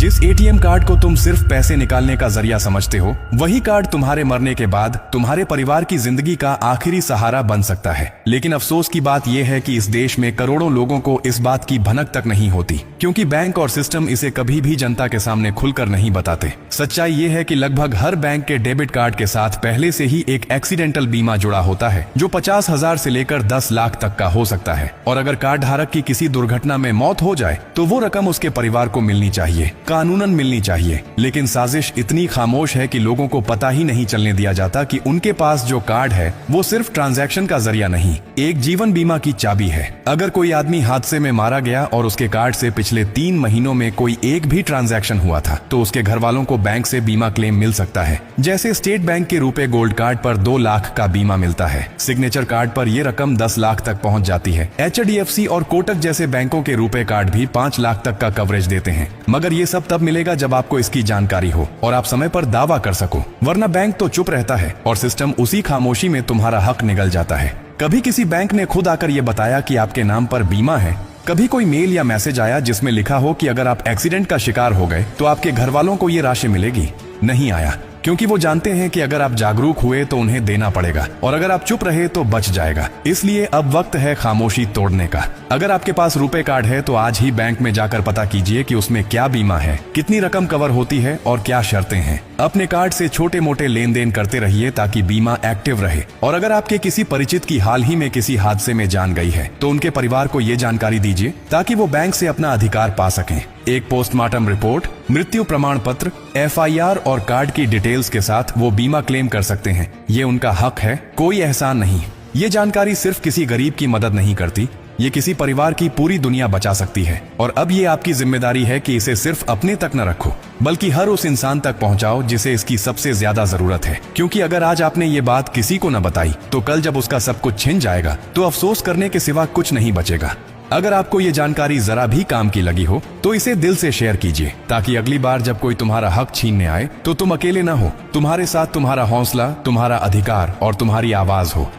जिस ATM card को तुम सिर्फ पैसे निकालने का जरिया समझते हो, वही कार्ड तुम्हारे मरने के बाद तुम्हारे परिवार की जिंदगी का आखिरी सहारा बन सकता है। लेकिन अफसोस की बात यह है कि इस देश में करोड़ों लोगों को इस बात की भनक तक नहीं होती, क्योंकि बैंक और सिस्टम इसे कभी भी जनता के सामने खुलकर नहीं बताते। सच्चाई ये है कि लगभग हर बैंक के डेबिट कार्ड के साथ पहले से ही एक एक्सीडेंटल बीमा जुड़ा होता है, जो 50,000 से लेकर 10 लाख तक का हो सकता है। और अगर कार्ड धारक की किसी दुर्घटना में मौत हो जाए तो वो रकम उसके परिवार को मिलनी चाहिए, कानूनन मिलनी चाहिए। लेकिन साजिश इतनी खामोश है कि लोगों को पता ही नहीं चलने दिया जाता कि उनके पास जो कार्ड है वो सिर्फ ट्रांजैक्शन का जरिया नहीं, एक जीवन बीमा की चाबी है। अगर कोई आदमी हादसे में मारा गया और उसके कार्ड से पिछले 3 महीनों में कोई एक भी ट्रांजैक्शन हुआ था, तो उसके घर वालों को बैंक से बीमा क्लेम मिल सकता है। जैसे स्टेट बैंक के रुपए गोल्ड कार्ड पर 2 लाख का बीमा मिलता है, सिग्नेचर कार्ड पर यह रकम 10 लाख तक पहुंच जाती है। HDFC और कोटक जैसे बैंकों के रुपए कार्ड भी 5 लाख तक का कवरेज देते हैं। मगर ये सब तब मिलेगा जब आपको इसकी जानकारी हो और आप समय पर दावा कर सको, वरना बैंक तो चुप रहता है और सिस्टम उसी खामोशी में तुम्हारा हक निगल जाता है। कभी किसी बैंक ने खुद आकर यह बताया कि आपके नाम पर बीमा है। कभी कोई मेल या मैसेज आया जिसमें लिखा हो कि अगर आप एक्सीडेंट का शिकार हो गए तो आपके घर वालों को ये राशि मिलेगी? नहीं आया, क्योंकि वो जानते हैं कि अगर आप जागरूक हुए तो उन्हें देना पड़ेगा और अगर आप चुप रहे तो बच जाएगा। इसलिए अब वक्त है खामोशी तोड़ने का। अगर आपके पास रुपए कार्ड है तो आज ही बैंक में जाकर पता कीजिए कि उसमें क्या बीमा है, कितनी रकम कवर होती है और क्या शर्तें हैं। अपने कार्ड से छोटे मोटे लेन देन करते रहिए ताकि बीमा एक्टिव रहे। और अगर आपके किसी परिचित की हाल ही में किसी हादसे में जान गई है तो उनके परिवार को ये जानकारी दीजिए ताकि वो बैंक से अपना अधिकार पा सकें। एक पोस्टमार्टम रिपोर्ट, मृत्यु प्रमाण पत्र, FIR और कार्ड की डिटेल्स के साथ वो बीमा क्लेम कर सकते हैं। ये उनका हक है, कोई एहसान नहीं। ये जानकारी सिर्फ किसी गरीब की मदद नहीं करती, ये किसी परिवार की पूरी दुनिया बचा सकती है। और अब ये आपकी जिम्मेदारी है कि इसे सिर्फ अपने तक न रखो, बल्कि हर उस इंसान तक पहुंचाओ जिसे इसकी सबसे ज्यादा जरूरत है। क्योंकि अगर आज आपने ये बात किसी को न बताई तो कल जब उसका सब कुछ छिन जाएगा तो अफसोस करने के सिवा कुछ नहीं बचेगा। अगर आपको ये जानकारी जरा भी काम की लगी हो तो इसे दिल से शेयर कीजिए, ताकि अगली बार जब कोई तुम्हारा हक छीनने आए तो तुम अकेले न हो। तुम्हारे साथ तुम्हारा हौसला, तुम्हारा अधिकार और तुम्हारी आवाज हो।